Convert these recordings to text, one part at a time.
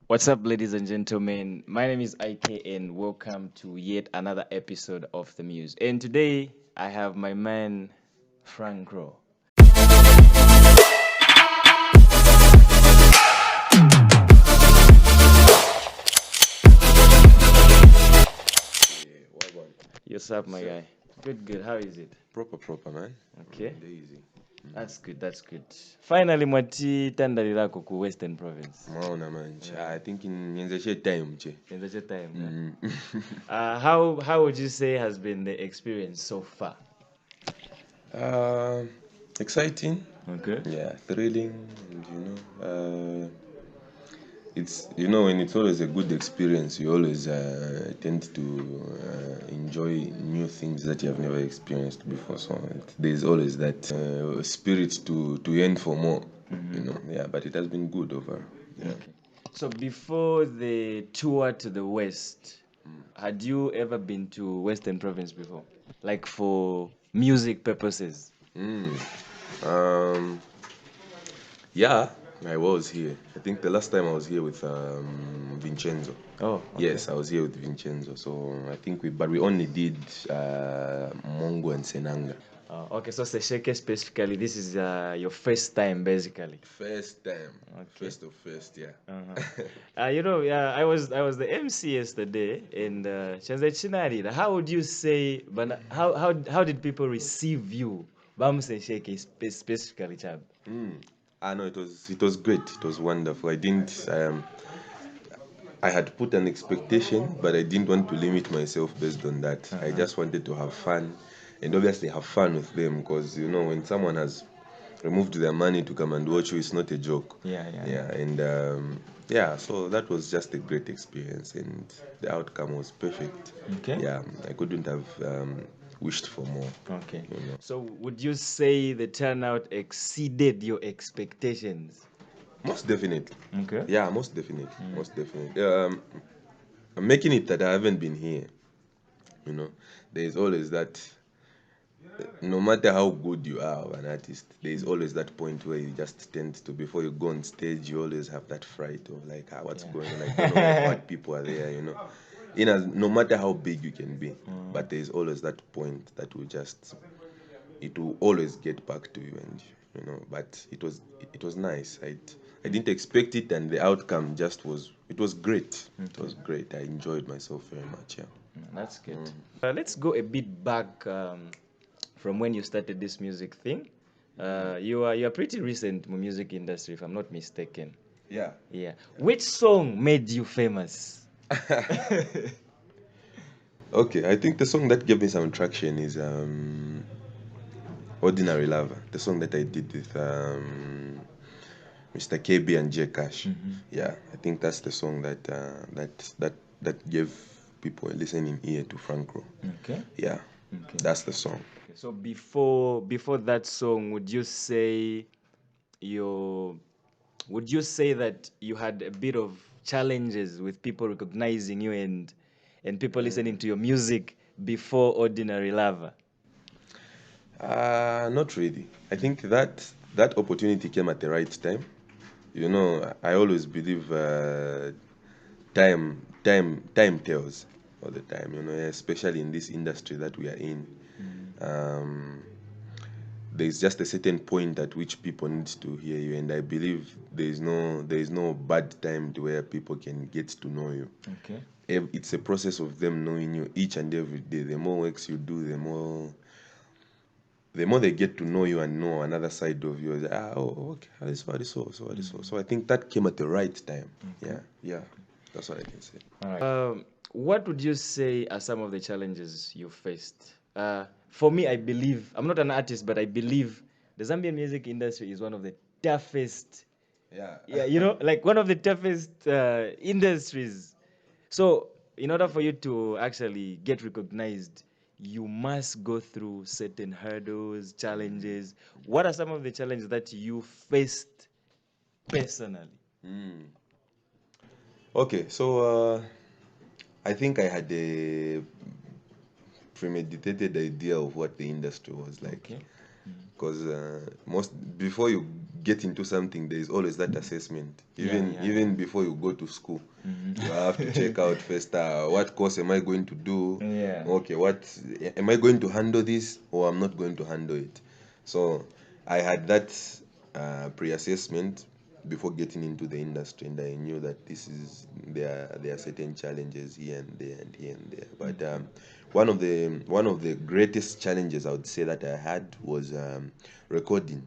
What's up, ladies and gentlemen? My name is IK, and welcome to yet another episode of The Muse. And today I have my man, Franco. Yeah, what one? What's up, my So, guy? Good. How is it? proper, man. Okay, They're easy. that's good. Finally, mwati tandali lako ku Western Province. Maona man. I think in nyenze time che. In the time, yeah? Mm. How would you say has been the experience so far? uh, Exciting. Okay. Yeah, thrilling. And, it's when it's always a good experience, you always tend to enjoy new things that you have never experienced before. So there's always that spirit to yearn for more. Yeah, but it has been good overall. Yeah. Okay. So before the tour to the West, had you ever been to Western Province before? Like for music purposes? Um, yeah, I was here. I think the last time I was here with Vincenzo. Oh, okay. Yes, I was here with Vincenzo. So I think we only did Mongo and Senanga. Okay, so Sesheke specifically, this is your first time basically. First time, Okay. first, yeah. Yeah, I was the MC yesterday, and Chanze Chinari, how would you say, but how did people receive you? Bam Sesheke specifically, Chab. I know it was great. It was wonderful. I had put an expectation, but I didn't want to limit myself based on that. I just wanted to have fun, and obviously have fun with them, because when someone has removed their money to come and watch you, it's not a joke. Yeah. And yeah, so that was just a great experience, and the outcome was perfect. Okay. Yeah, I couldn't have wished for more. Okay. So would you say the turnout exceeded your expectations? Most definitely. Okay. Yeah, most definitely. Most definitely. I'm making it that I haven't been here. There's always that. No matter how good you are of an artist, there's always that point where you just tend to, before you go on stage, you always have that fright of like, what's going on? I don't know what people are there. No matter how big you can be, but there's always that point that it will always get back to you, and but it was nice. I didn't expect it, and the outcome it was great. It was great. I enjoyed myself very much. Yeah. That's good. Let's go a bit back from when you started this music thing. You are pretty recent in the music industry, if I'm not mistaken. Yeah. Yeah. Which song made you famous? Okay, I think the song that gave me some traction is Ordinary Lover, the song that I did with Mr. KB and J Cash. Yeah, I think that's the song that gave people a listening ear to Franco. Okay. Yeah, Okay. that's the song. So before that song, you would you say that you had a bit of challenges with people recognizing you and people listening to your music before Ordinary Lover? Not really. I think that opportunity came at the right time. I always believe time tells all the time. Especially in this industry that we are in. Um, there's just a certain point at which people need to hear you, and I believe there is no bad time to where people can get to know you. Okay. It's a process of them knowing you each and every day. The more works you do, the more they get to know you and know another side of you. Okay, this is what this was, what this was. So I think that came at the right time. Yeah, that's what I can say. All right. What would you say are some of the challenges you faced? For me, I believe I'm not an artist, but I believe the Zambian music industry is one of the toughest. Yeah. Yeah, like one of the toughest industries. So, in order for you to actually get recognized, you must go through certain hurdles, challenges. What are some of the challenges that you faced personally? Okay, so I think I had a premeditated idea of what the industry was like. Okay. because most before you get into something, there is always that assessment. Even before you go to school, you have to check out first what course am I going to do. Yeah. Okay, what am I going to handle this or I'm not going to handle it. So I had that pre-assessment before getting into the industry, and I knew that there are certain challenges here and there and here and there. But one of the greatest challenges I would say that I had was recording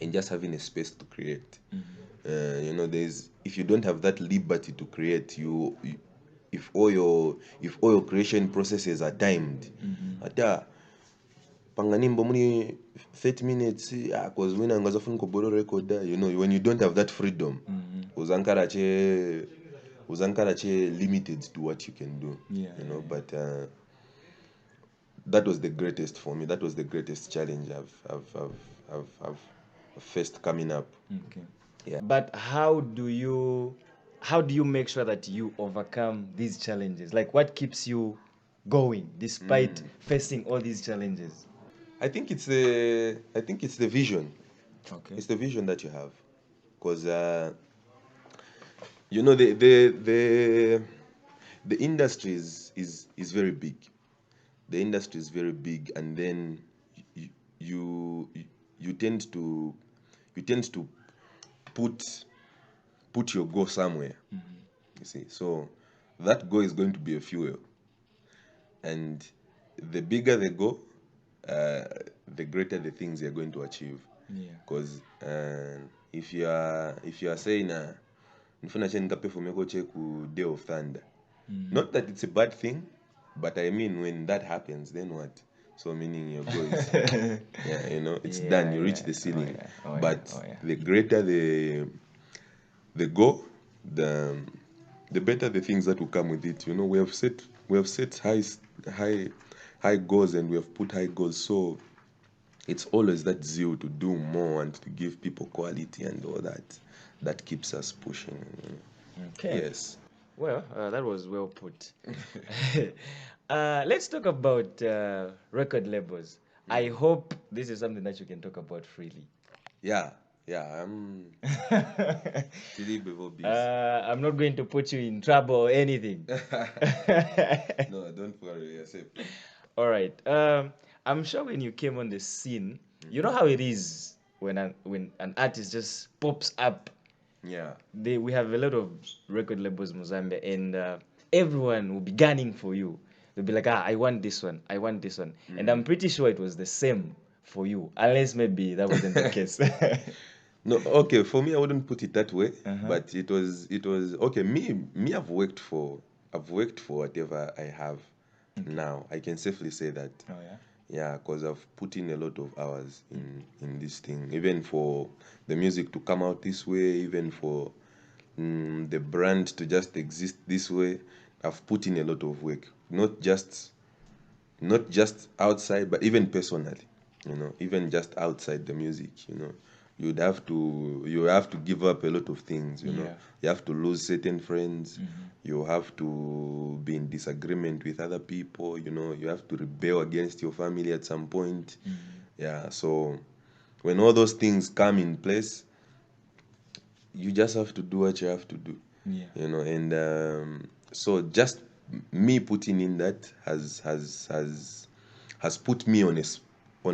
and just having a space to create. There's if you don't have that liberty to create, if all your creation processes are timed, ata panganimbo muni 30 minutes because when angazofuna kuboro record, when you don't have that freedom, uzankara che limited to what you can do. But that was the greatest for me. That was the greatest challenge I've faced coming up. Okay. Yeah. But how do you make sure that you overcome these challenges? Like, what keeps you going despite facing all these challenges? I think it's the vision. Okay. It's the vision that you have, because the industry is very big. The industry is very big, and then you you, you tend to put your goal somewhere. You see, so that goal is going to be a fuel, and the bigger the goal, the greater the things you're going to achieve. Yeah. Because if you are saying nifuna che nikaperform che ku Day of Thunder, not that it's a bad thing, but I mean when that happens, then what? So meaning your goal is it's done. You reach the ceiling. But the greater the goal, the better the things that will come with it. We have set high goals, and we have put high goals. So it's always that zeal to do more and to give people quality and all that keeps us pushing. Okay. Yes. Well, that was well put. Let's talk about record labels. I hope this is something that you can talk about freely. Yeah. I'm really busy. I'm not going to put you in trouble or anything. No, don't worry. You're safe. All right. I'm sure when you came on the scene, you know how it is when an artist just pops up. Yeah. We have a lot of record labels in Mozambique, and everyone will be gunning for you. They'll be like, I want this one, I want this one. And I'm pretty sure it was the same for you, unless maybe that wasn't the case. No, okay. For me, I wouldn't put it that way, but it was okay. Me, I've worked for whatever I have now. I can safely say that. Oh yeah. Yeah, because I've put in a lot of hours in this thing, even for the music to come out this way, even for the brand to just exist this way. I've put in a lot of work, not just outside, but even personally. Even just outside the music. You have to give up a lot of things. Yeah. You have to lose certain friends. You have to be in disagreement with other people. You have to rebel against your family at some point. Yeah. So when all those things come in place, you just have to do what you have to do. Yeah. And so just me putting in that has put me on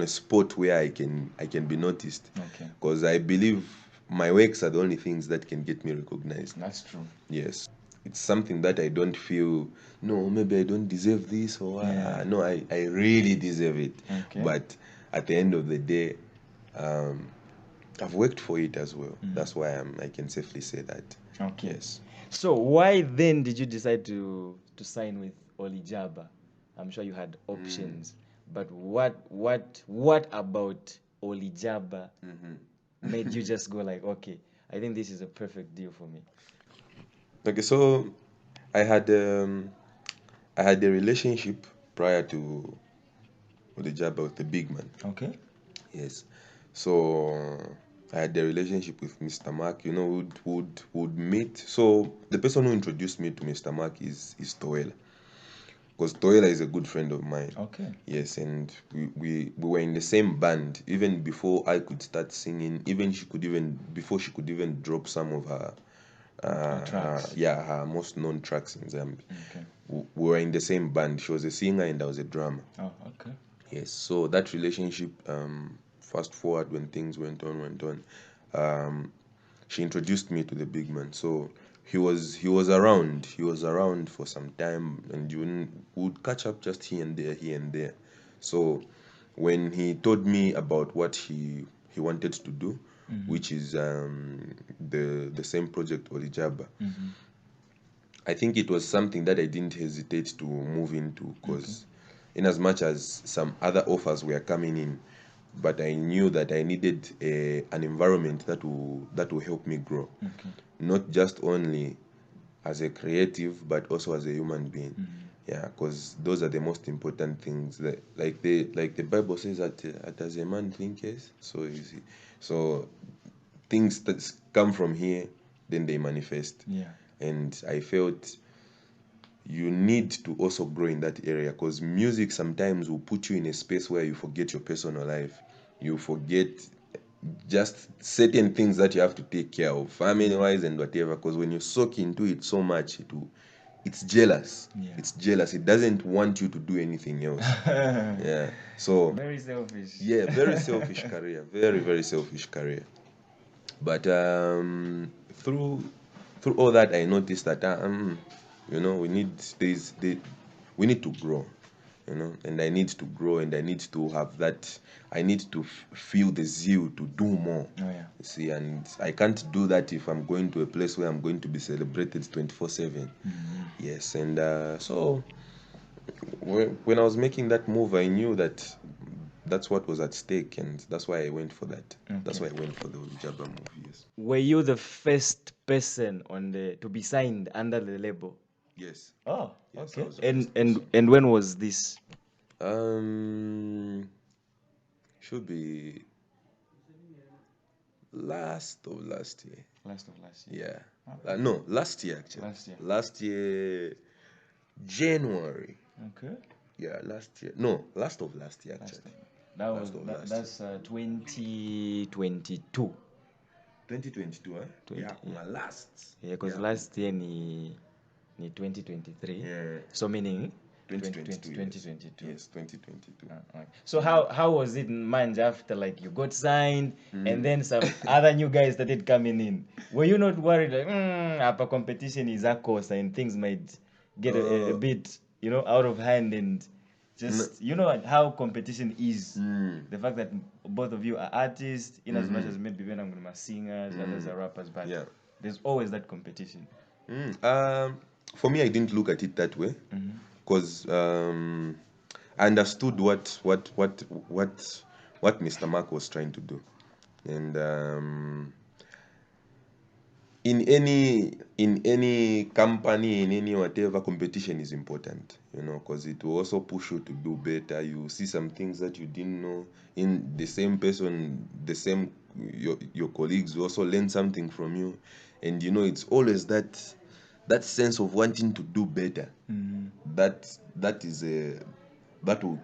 a spot where I can be noticed. Okay. Because I believe my works are the only things that can get me recognized. That's true. Yes. It's something that I don't feel, no, maybe I don't deserve this, or no, I really deserve it. Okay. But at the end of the day, I've worked for it as well. That's why I can safely say that. Okay. Yes. So why then did you decide to sign with Olijaba? I'm sure you had options, but what about Olijaba made you just go like, okay, I think this is a perfect deal for me? Okay, so I had a relationship prior to Olijaba with the big man. Okay. Yes. So I had a relationship with Mr. Mark. Would meet. So the person who introduced me to Mr. Mark is Toel. because Toela is a good friend of mine. Okay. Yes, and we were in the same band even before I could start singing. Even before she could even drop some of her tracks. her most known tracks in Zambia. Okay. We were in the same band. She was a singer and I was a drummer. Oh, okay. Yes, so that relationship, fast forward when things went on, she introduced me to the big man. So he was around. He was around for some time, and would catch up just here and there. So when he told me about what he wanted to do, which is the same project olijaba, I think it was something that I didn't hesitate to move into, because in as much as some other offers were coming in, but I knew that I needed an environment that will help me grow, not just only as a creative but also as a human being. Yeah, because those are the most important things. That, like the Bible says that as a man thinketh, so is he. So things that come from here, then they manifest. Yeah. And I felt you need to also grow in that area, because music sometimes will put you in a space where you forget your personal life. You forget just certain things that you have to take care of, family wise and whatever, because when you soak into it so much, it's jealous. Yeah. It's jealous. It doesn't want you to do anything else. Yeah. So Very selfish. yeah, very selfish career. Very, very selfish career. But through all that, I noticed that we need we need to grow, and I need to grow, and I need to have that. I need to feel the zeal to do more. Oh yeah. You see, and I can't do that if I'm going to a place where I'm going to be celebrated 24/7. Yes, and so when I was making that move, I knew that that's what was at stake, and that's why I went for that. That's why I went for the Olijaba move. Yes. Were you the first person to be signed under the label? Yes. Oh, Yes, I okay. was the first person. And when was this? Should be last of last year. Last of last year. Yeah. No, last year actually. Last year. Last year, January. Okay. Yeah, last year. No, last of last year actually. That Last was of last that's 2022. 2022, eh? 20, Yeah, my last. Yeah, because Yeah. last year ni 2023. Yeah. So meaning 2022. 2022. Yes, 2022. Okay. So how was it in Manje after like you got signed and then some other new guys started coming in? Were you not worried like upper competition is a course and things might get a bit out of hand and just how competition is? The fact that both of you are artists, in as much as maybe when I'm gonna singers, others are rappers, but Yeah. there's always that competition. For me, I didn't look at it that way, because I understood what Mr. Mark was trying to do, and in any company, in any whatever, competition is important, because it will also push you to do better. You see some things that you didn't know in the same person, your colleagues will also learn something from you, and it's always that sense of wanting to do better. That will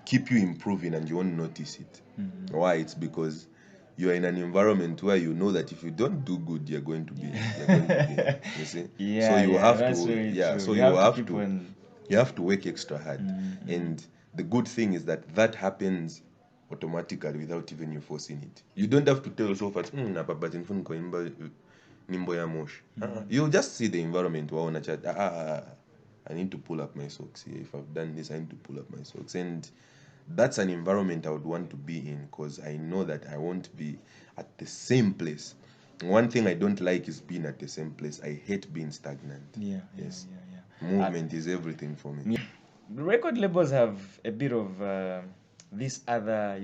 keep you improving, and you won't notice it. Why? It's because you are in an environment where you know that if you don't do good, you're going to be you see. Yeah, So you have that's to very true. so You you have to have keep on. you have to work extra hard. And the good thing is that happens automatically without even you forcing it. You don't have to tell yourself that nimbo ya moshi. You just see the environment. I need to pull up my socks here. If I've done this, I need to pull up my socks. And that's an environment I would want to be in, because I know that I won't be at the same place. One thing I don't like is being at the same place. I hate being stagnant. Yes. Movement is everything for me. Record labels have a bit of this other,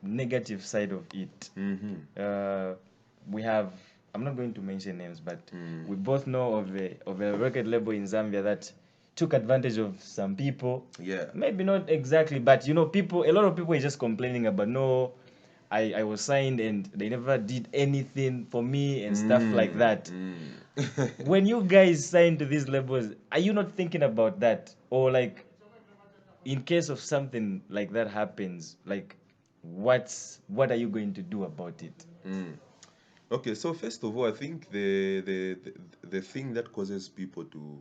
negative side of it. We have, I'm not going to mention names, but we both know of a record label in Zambia that took advantage of some people. Yeah. Maybe not exactly, but a lot of people are just complaining about, no, I was signed and they never did anything for me and stuff like that. When you guys sign to these labels, are you not thinking about that? Or like, in case of something like that happens, like, what are you going to do about it? Okay, so first of all, I think the thing that causes people to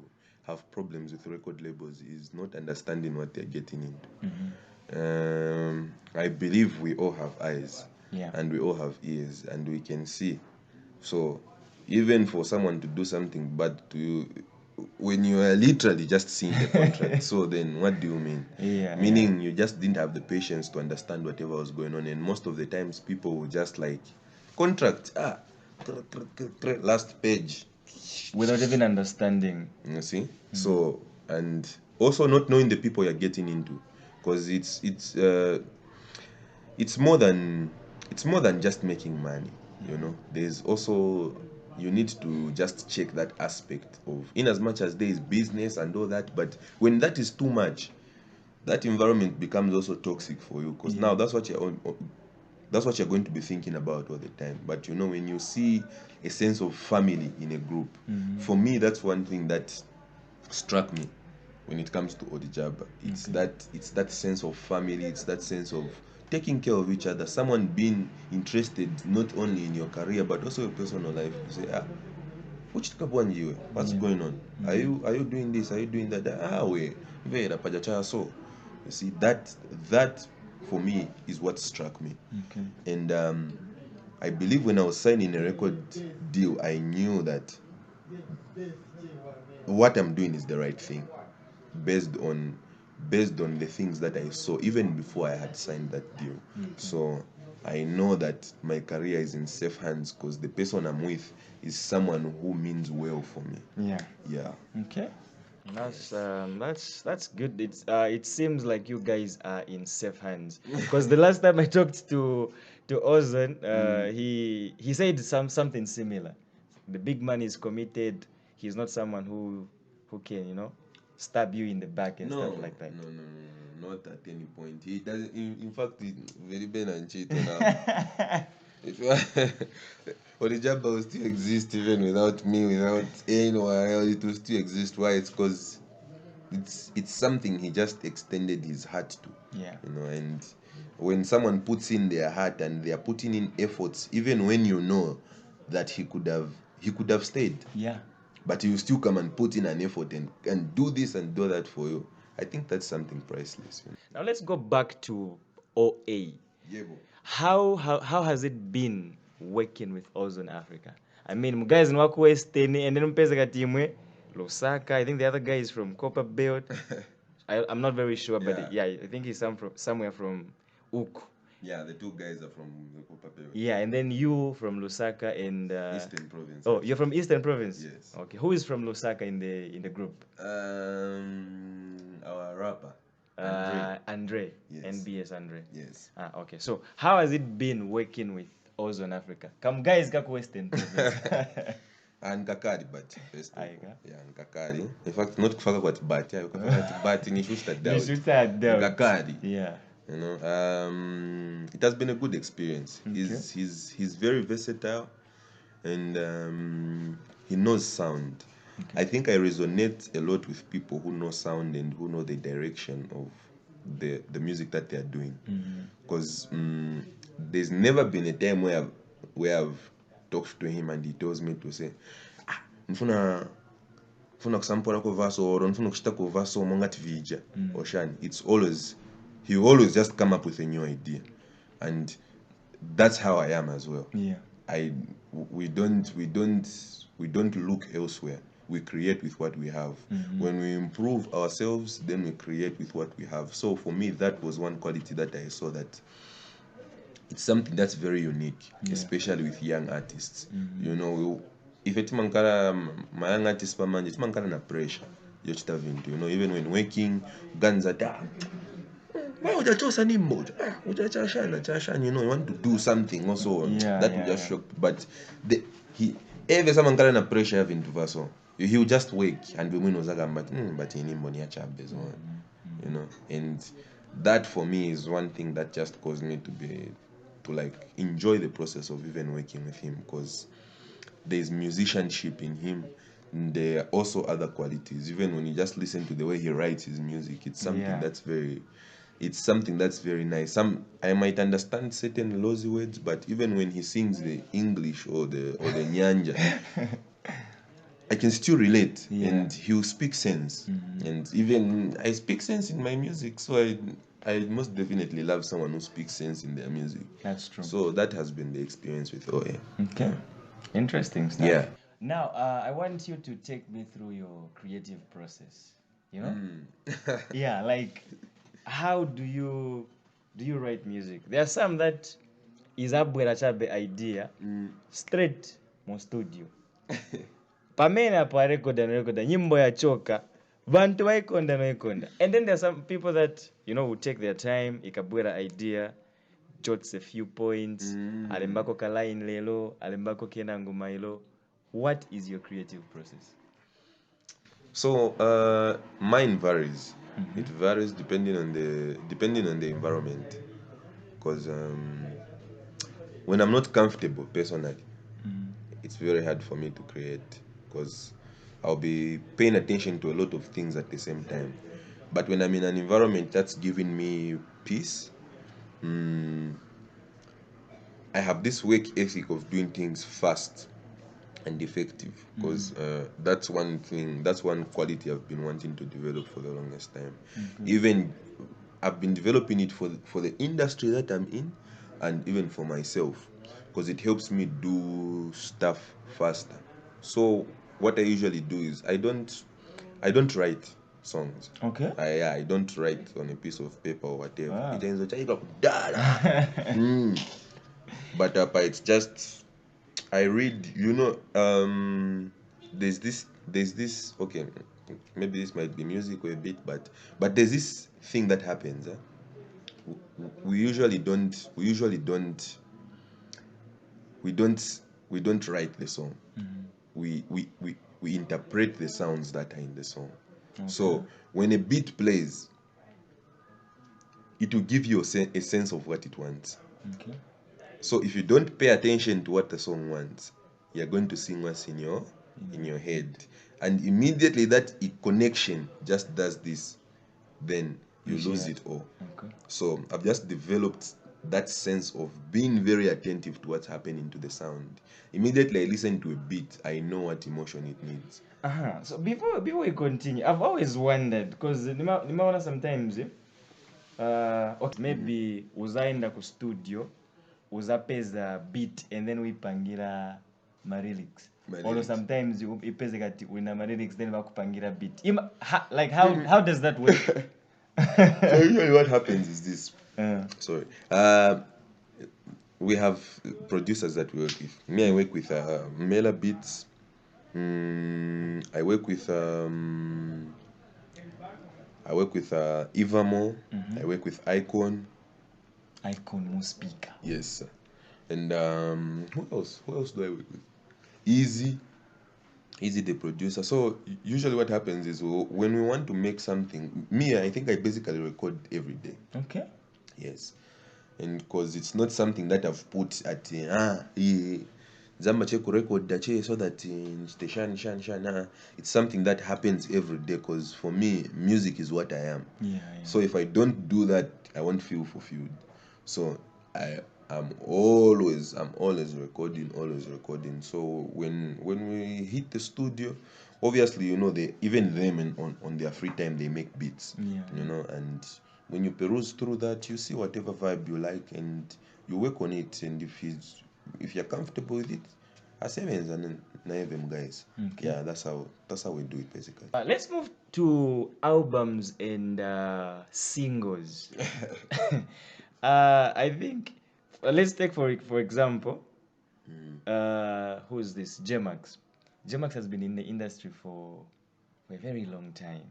have problems with record labels is not understanding what they're getting into. I believe we all have eyes, Yeah. and we all have ears, and we can see. So even for someone to do something bad to you, when you are literally just seeing the contract, so then what do you mean? Yeah, Meaning you just didn't have the patience to understand whatever was going on, and most of the times people will just like contract, last page, Without even understanding. you see. So, and also not knowing the people you're getting into, because it's more than just making money, you know. There's also, you need to just check that aspect of, in as much as there is business and all that, but when that is too much, that environment becomes also toxic for you, because now that's what you're going to be thinking about all the time. But you know, when you see a sense of family in a group, for me, that's one thing that struck me when it comes to olijaba. It's that sense of family, it's that sense of taking care of each other, someone being interested not only in your career but also your personal life. You say, what's going on? Are you doing this, are you doing that? So you see, that for me is what struck me. Okay. And I believe when I was signing a record deal, I knew that what I'm doing is the right thing, based on the things that I saw even before I had signed that deal. So I know that my career is in safe hands because the person I'm with is someone who means well for me. Yeah. Yeah. Okay. That's good. It seems like you guys are in safe hands. Because the last time I talked to Ozan, he said something similar. The big man is committed. He's not someone who can, stab you in the back and stuff like that. No, not at any point. He doesn't. In fact, very bad and cheat now. Olijaba will still exist even without me, without anyone else. It will still exist. Why? It's because it's something he just extended his heart to. Yeah. You know, and when someone puts in their heart and they are putting in efforts, even when you know that he could have stayed, Yeah. but he will still come and put in an effort and do this and do that for you. I think that's something priceless. You know? Now let's go back to OA. Yeah, bro. How has it been working with Ozone Africa? I mean, guys in Wako Western and then mpeza team Lusaka. I think the other guy is from Copper Belt. I'm not very sure, but Yeah. I think he's somewhere from Uk. Yeah, the two guys are from the Copper Belt. Yeah, and then you from Lusaka and Eastern Province. oh, you're from Eastern Province. Yes. Okay, who is from Lusaka in the group? Our rapper, Andre. Yes. NBS Andre. Yes. Okay. So how has it been working with Ozone Africa? Come guys, kako Western Province. And Kakari, but first of all. Aiga. Yeah, and Kakari. In fact, not kufaka kwa Tibati. Yeah, kufaka Tibati ni shusta You doubt. should have doubt. Kakari. Yeah. You know, it has been a good experience. Okay. He's very versatile, and he knows sound. I think I resonate a lot with people who know sound and who know the direction of the music that they are doing. Because there's never been a time where I've talked to him and he tells me to say, nfuna kusampula ko vaso or nfuna kushita ko vaso mongati vija oshani. He will always just come up with a new idea, and that's how I am as well. Yeah. We don't look elsewhere. We create with what we have. When we improve ourselves, then we create with what we have. So for me, that was one quality that I saw, that it's something that's very unique, especially with young artists. You know, if it's mankara my young artists pamanje, it's mankara na pressure. You know, even when working, guns are down. Why would you choose any mode? You know, you want to do something also that will just shock. But every someone carrying a pressure having to vaso, he will just wake and we win but in him you know, and that for me is one thing that just caused me to be like enjoy the process of even working with him, because there's musicianship in him. And there are also other qualities. Even when you just listen to the way he writes his music, it's something Yeah. that's very nice. I might understand certain lozy words, but even when he sings the English or the Nyanja, I can still relate, Yeah. and he'll speak sense. And even I speak sense in my music, so I most definitely love someone who speaks sense in their music. That's true. So that has been the experience with OA. Okay. Interesting stuff. Yeah. Now, I want you to take me through your creative process. You know? Yeah, like how do you write music? There are some that is abwera chabe idea straight mu studio. Pamene apo arekoda nyimbo yachoka vantu vaikonda noikonda. And then there are some people that will take their time ikabwera idea, jots a few points, alembako ka line lelo, alembako kena ngoma ilo. What is your creative process? So mine varies. It varies depending on the environment. Because when I'm not comfortable personally, it's very hard for me to create, because I'll be paying attention to a lot of things at the same time. But when I'm in an environment that's giving me peace, I have this work ethic of doing things fast and effective, because that's one quality I've been wanting to develop for the longest time. Even I've been developing it for the industry that I'm in, and even for myself, because it helps me do stuff faster. So what I usually do is I don't write songs. Okay. I don't write on a piece of paper or whatever. Wow. But it's just I read, there's this okay, maybe this might be music or a bit, but there's this thing that happens. We usually don't we don't write the song. We interpret the sounds that are in the song. So when a beat plays, it will give you a sense of what it wants. Okay. So if you don't pay attention to what the song wants, you're going to sing what's in your head, and immediately that connection just does this, then you lose it all. Okay. So I've just developed that sense of being very attentive to what's happening to the sound. Immediately I listen to a beat, I know what emotion it needs. So before we continue, I've always wondered, because nimaona sometimes okay, maybe uzaenda ku studio uzapeza beat and then uipangira ma lyrics. Or sometimes ipeze kati una ma lyrics then bakupangira beat. Like how does that work? So usually what happens is this. Sorry. We have producers that we work with. Me, I work with Mela Beats. I work with Ivamo. I work with Icon. Icon speaker. Yes, sir. And who else? Who else do I work with? Easy the producer. So usually what happens is when we want to make something, I think I basically record every day. Okay. Yes. And because it's not something that I've put at Zamba check record that so that shan. It's something that happens every day, because for me music is what I am. Yeah. So if I don't do that, I won't feel fulfilled. So I'm always recording. So when we hit the studio, obviously they even them on their free time they make beats. And when you peruse through that, you see whatever vibe you like and you work on it. And if you're comfortable with it, sevens and them guys. Okay. Yeah, that's how we do it basically. Let's move to albums and singles. I think let's take for example, who's this? J-Max. J-Max has been in the industry for a very long time.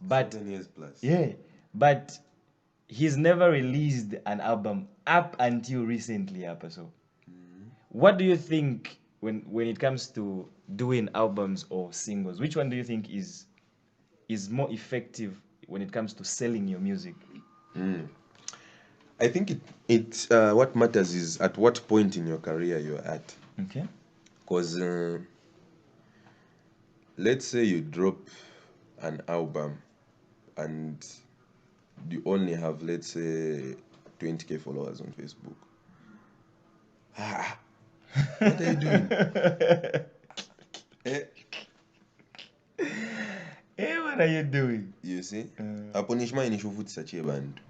But 7 years plus. yeah, but he's never released an album up until recently. So, what do you think when it comes to doing albums or singles? Which one do you think is more effective when it comes to selling your music? I think it's what matters is at what point in your career you're at. Okay. Because let's say you drop an album and you only have, let's say, 20K followers on Facebook. What are you doing? Eh, Hey, what are you doing? you see? Aponishma inishuvutisa chebantu.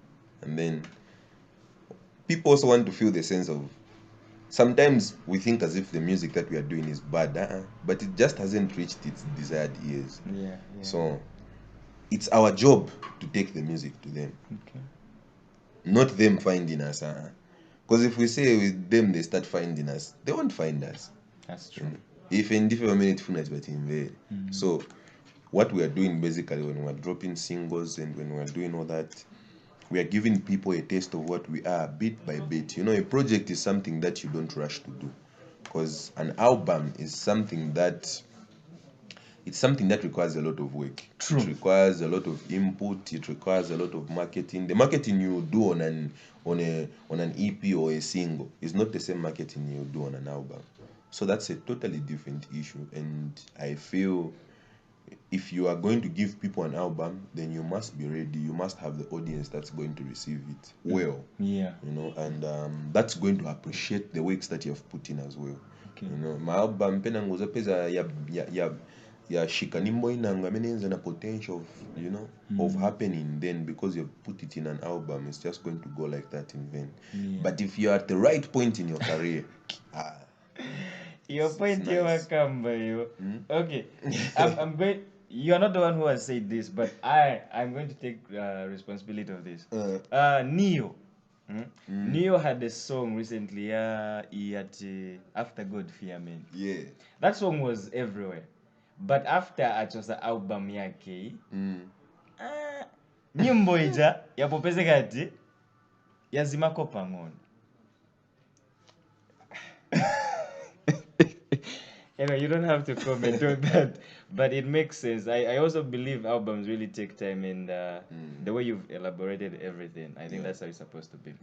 And then people also want to feel the sense of, sometimes we think as if the music that we are doing is bad, but it just hasn't reached its desired ears. Yeah. So it's our job to take the music to them, Okay. not them finding us. Because if we say with them they start finding us, they won't find us. That's true. If in different minutes, but in there. So what we are doing basically when we're dropping singles and when we're doing all that, we are giving people a taste of what we are bit by bit. A project is something that you don't rush to do, because an album is something that requires a lot of work. True. It requires a lot of input. It requires a lot of marketing. The marketing you do on an EP or a single is not the same marketing you do on an album. So that's a totally different issue. And I feel if you are going to give people an album, then you must be ready. You must have the audience that's going to receive it well. Yeah. And that's going to appreciate the works that you have put in as well. Okay. My album pena ngoza peza ya shika nimbo inanga menenza na potential of of happening, then because you've put it in an album, it's just going to go like that in vain. Yeah. But if you're at the right point in your career, Your point nice. here will come by you. Okay. I'm going. You're not the one who has said this, but I'm going to take responsibility of this. Neo. Neo had a song recently. He had After God Fear Men. Yeah. That song was everywhere, but after achosa album yake nyimbo ija yapopezeka ati yazimako pang'ono. Anyway, you don't have to comment on that, but it makes sense. I also believe albums really take time, and the way you've elaborated everything, I think that's how it's supposed to be.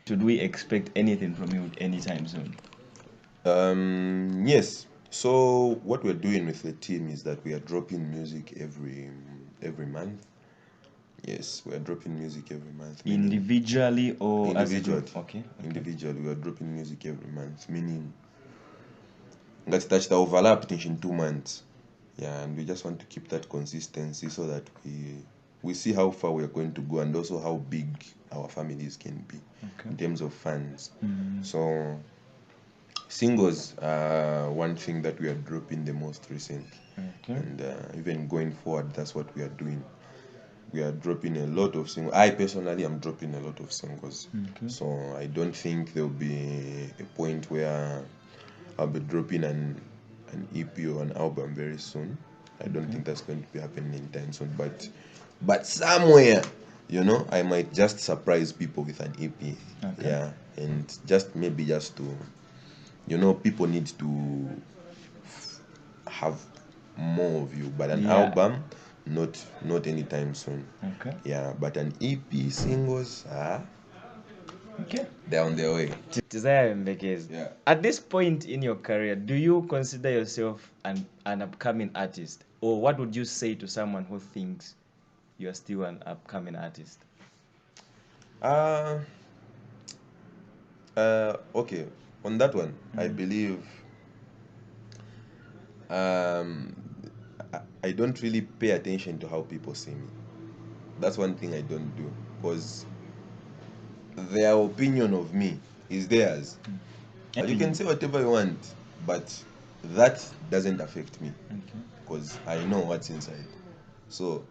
Should we expect anything from you anytime soon? Yes. So what we're doing with the team is that we are dropping music every month. Yes, we are dropping music every month. Individually or individually? As a group? Okay. Individually, we are dropping music every month. Meaning, let's touch the overlap in 2 months. Yeah, and we just want to keep that consistency so that we see how far we are going to go and also how big our families can be in terms of fans. So singles are one thing that we are dropping the most recently. And even going forward, that's what we are doing. We are dropping a lot of singles. I personally am dropping a lot of singles. So I don't think there'll be a point where I'll be dropping an EP or an album very soon. I don't think that's going to be happening anytime soon. But somewhere, I might just surprise people with an EP. Yeah, and just to, people need to have more of you. But an album, not anytime soon. Yeah, but an EP, singles, they're on their way. Yeah. At this point in your career, do you consider yourself an upcoming artist? Or what would you say to someone who thinks you're still an upcoming artist? Okay. On that one, I believe I don't really pay attention to how people see me. That's one thing I don't do, because their opinion of me is theirs. You can say whatever you want, but that doesn't affect me, because I know what's inside. So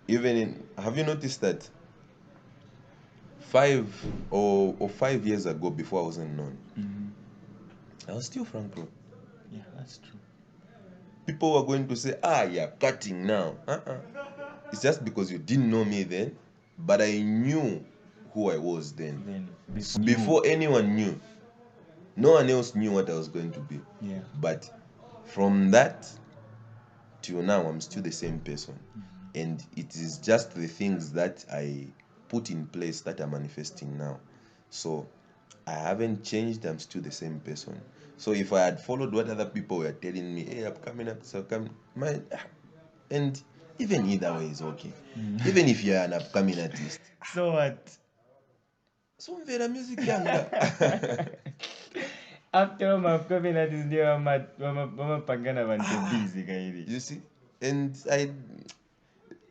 have you noticed that 5 years ago, before I wasn't known, I was still Franco. Yeah, that's true. People were going to say, you're cutting now. It's just because you didn't know me then, but I knew who I was then. Before anyone knew. No one else knew what I was going to be. Yeah. But from that till now, I'm still the same person. And it is just the things that I put in place that are manifesting now. So I haven't changed. I'm still the same person. So if I had followed what other people were telling me, hey, upcoming artist, upcoming, and even either way is okay. Even if you're an upcoming artist, So what? so mvera music yanga. After all my community is ndio wamapangana vantu busy kairi. You see, and I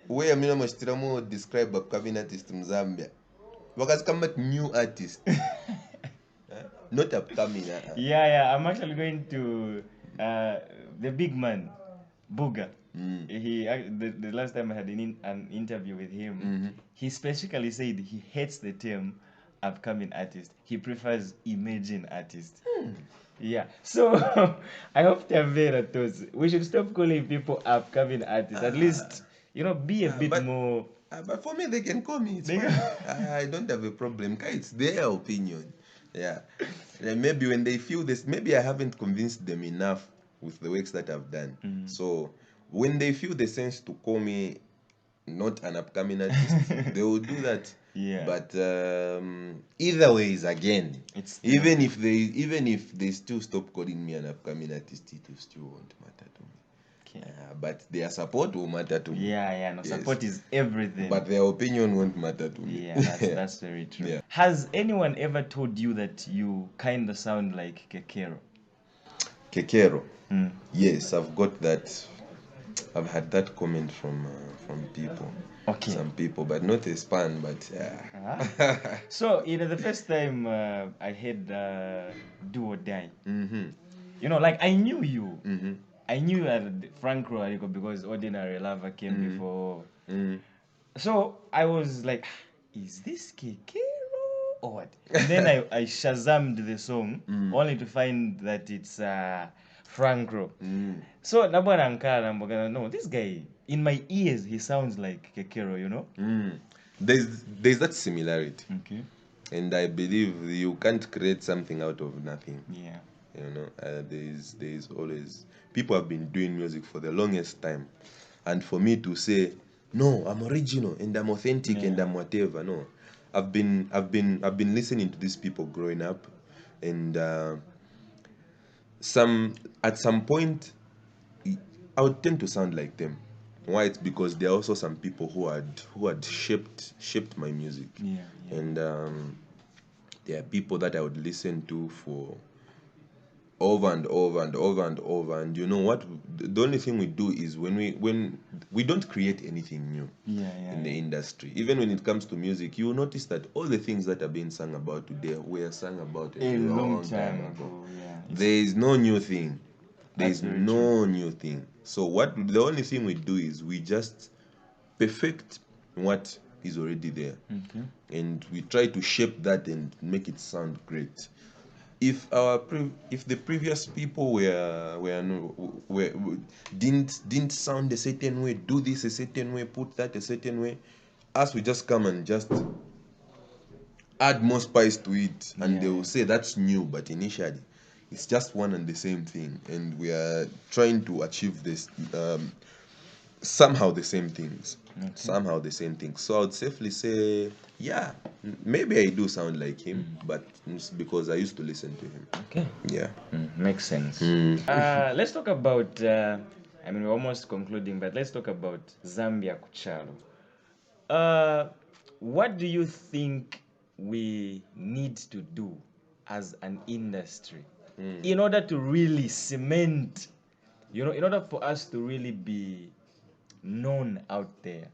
where mina mashitiramu describe upcoming artist in Zambia. Because come back new artist, not upcoming. Yeah, I'm actually going to the big man, Buga. The last time I had an interview with him, he specifically said he hates the term upcoming artist. He prefers emerging artist. Yeah. So I hope Tavera thoughts. We should stop calling people upcoming artists. At least, be a bit more. But for me, they can call me. It's fine. I don't have a problem. It's their opinion. Yeah. And maybe when they feel this, maybe I haven't convinced them enough with the works that I've done. So when they feel the sense to call me not an upcoming artist, they will do that. Yeah. But either way is again. Even if they still stop calling me an upcoming artist, it will still won't matter to me. Okay. But their support will matter to me. Yeah, no, yes. Support is everything. But their opinion won't matter to me. Yeah, that's very true. Yeah. Has anyone ever told you that you kind of sound like Kekero? Kekero? Yes, I've got that. I've had that comment from people. Okay. Some people, but not a span, but yeah. So, the first time I heard Do or Die, like I knew you. I knew Frank Roarico because Ordinary Lover came before. So I was like, is this Kekero or what? And then I shazammed the song only to find that it's Franco. So no, this guy, in my ears, he sounds like Kekero, There's that similarity. Okay. And I believe you can't create something out of nothing. Yeah. There's always people have been doing music for the longest time, and for me to say no, I'm original and I'm authentic and I'm whatever. No, I've been listening to these people growing up, and at some point I would tend to sound like them. Why? It's because there are also some people who had shaped my music. Yeah. And there are people that I would listen to for over and over and over and over. And you know what? The only thing we do is when we don't create anything new in the industry. Even when it comes to music, you will notice that all the things that are being sung about today were sung about a long time ago. Yeah. There is no new thing. There is no new thing. So the only thing we do is we just perfect what is already there. And we try to shape that and make it sound great. If the previous people didn't sound a certain way, do this a certain way, put that a certain way, us we just come and just add more spice to it, and they will say that's new, but initially it's just one and the same thing, and we are trying to achieve this somehow the same things. Somehow the same things. So I would safely say, yeah, maybe I do sound like him, but it's because I used to listen to him. Okay. Yeah. Makes sense. Let's talk about, we're almost concluding, but let's talk about Zambia Kuchalo. What do you think we need to do as an industry in order to really cement, in order for us to really be known out there?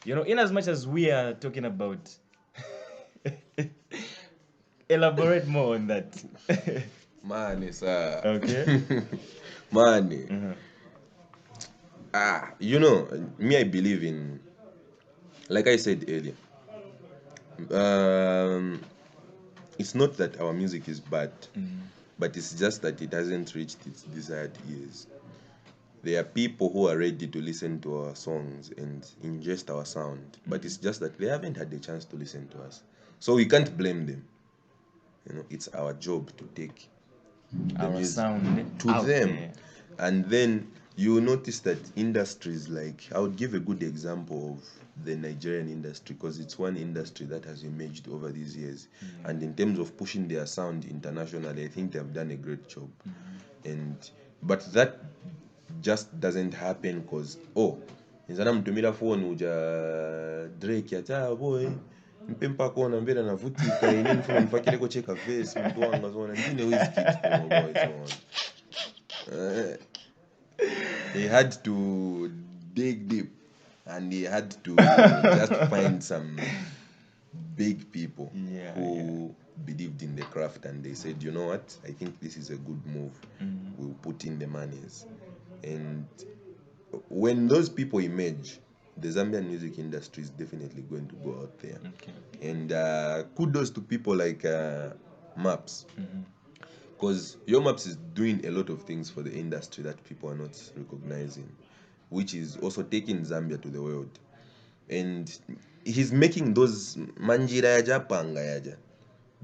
In as much as we are talking about, elaborate more on that. Money, sir. Okay. Money. Me, I believe in, like I said earlier, it's not that our music is bad, but it's just that it hasn't reached its desired ears. There are people who are ready to listen to our songs and ingest our sound, but it's just that they haven't had the chance to listen to us. So we can't blame them. It's our job to take the Our music sound to out them. there. And then you notice that industries like, I would give a good example of the Nigerian industry because it's one industry that has emerged over these years. And in terms of pushing their sound internationally, I think they've done a great job. And but that just doesn't happen because nzana mtumira phone uja Drake ata boy mpe mpaka ona mbele navutika ini mfuna mfakireko cheka face mtu wanga zona ndine Wizkid no boy so he had to dig deep and he had to just find some big people who believed in the craft and they said, you know what, I think this is a good move. We'll put in the monies. And when those people emerge, the Zambian music industry is definitely going to go out there. And kudos to people like Maps. Because your Maps is doing a lot of things for the industry that people are not recognizing, which is also taking Zambia to the world. And he's making those manjira yaja panga yaja.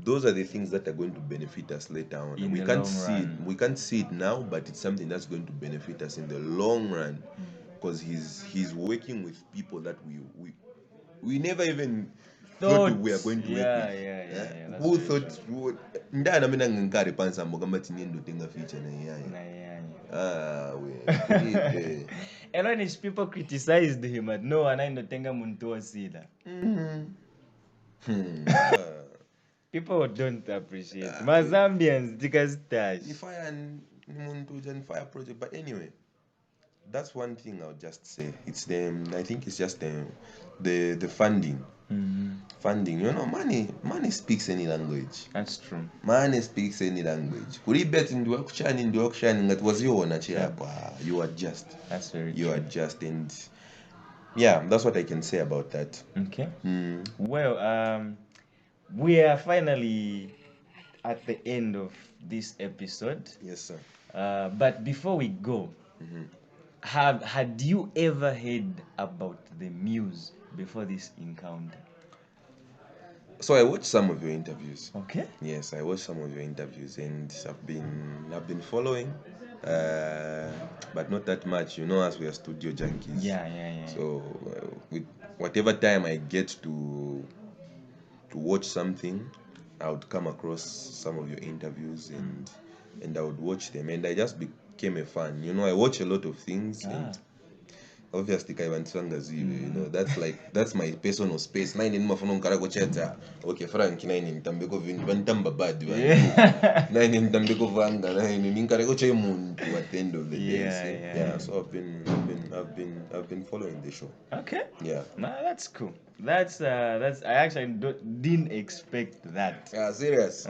Those are the things that are going to benefit us later on. In we the can't long see run. it. We can't see it now, but it's something that's going to benefit us in the long run, because he's working with people that we never even thought we were going to work with. Yeah. Who thought? Ndana mina ngikari pansa mboga tiniendo tenga feature na yaya. We. And when his people criticized him at no anaenda tenga muntu osida. People don't appreciate. Mazambians tikazitash. Fire project. But anyway, that's one thing I'll just say. It's I think it's just the funding. Funding. You know, money speaks any language. That's true. Money speaks any language. Could he bet in the auction that was your own you adjust. That's very You true. adjust, and yeah, that's what I can say about that. Okay. Well, we are finally at the end of this episode. Yes, sir. But before we go, had you ever heard about the Muse before this encounter? So I watched some of your interviews. Okay. Yes, I watched some of your interviews, and I've been following, but not that much. You know, as we are studio junkies. Yeah. So with whatever time I get to watch something, I would come across some of your interviews and I would watch them, and I just became a fan. You know, I watch a lot of things, and obviously you know, that's my personal space. Nine in mafuno nkarako cheta. Okay, Frank, nine in tambeko vintamba bad. Nine in tambeko vanga, nine in nkarako che muntu at the end of the day. Yeah. So I've been following the show. Okay. Yeah. Nah, that's cool. That's I actually didn't expect that. Yeah, serious.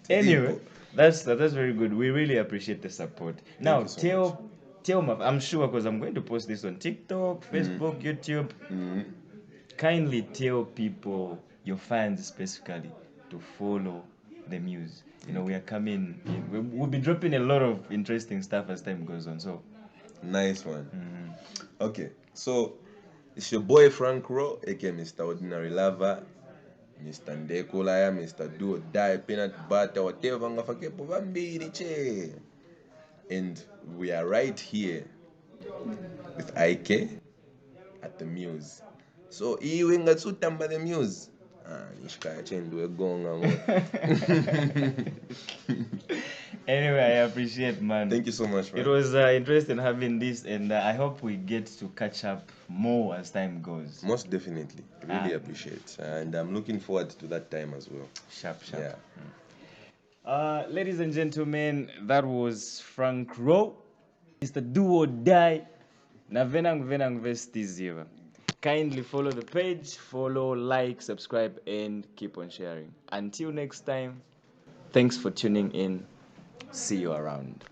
Anyway, that's very good. We really appreciate the support. Now tell me, I'm sure because I'm going to post this on TikTok, Facebook, YouTube. Kindly tell people, your fans specifically, to follow the Muse. You know, we are coming in. We'll be dropping a lot of interesting stuff as time goes on. So nice one. Okay, so it's your boy Frank Rowe, aka Mr. Ordinary Lover, Mr. Ndekolaya, Mr. Do or Die, Peanut Butter, whatever. And we are right here with IK at the Muse. So, iwe ngatsutamba the Muse. Nishikaya chendu egonga. Anyway, I appreciate, man. Thank you so much, man. It was interesting having this, and I hope we get to catch up more as time goes. Most definitely. Really appreciate. And I'm looking forward to that time as well. Sharp. Yeah. Ladies and gentlemen, that was Frank Rowe, Mr. Do or Die. Na venang vestiziva. Kindly follow the page, follow, like, subscribe, and keep on sharing. Until next time, thanks for tuning in. See you around.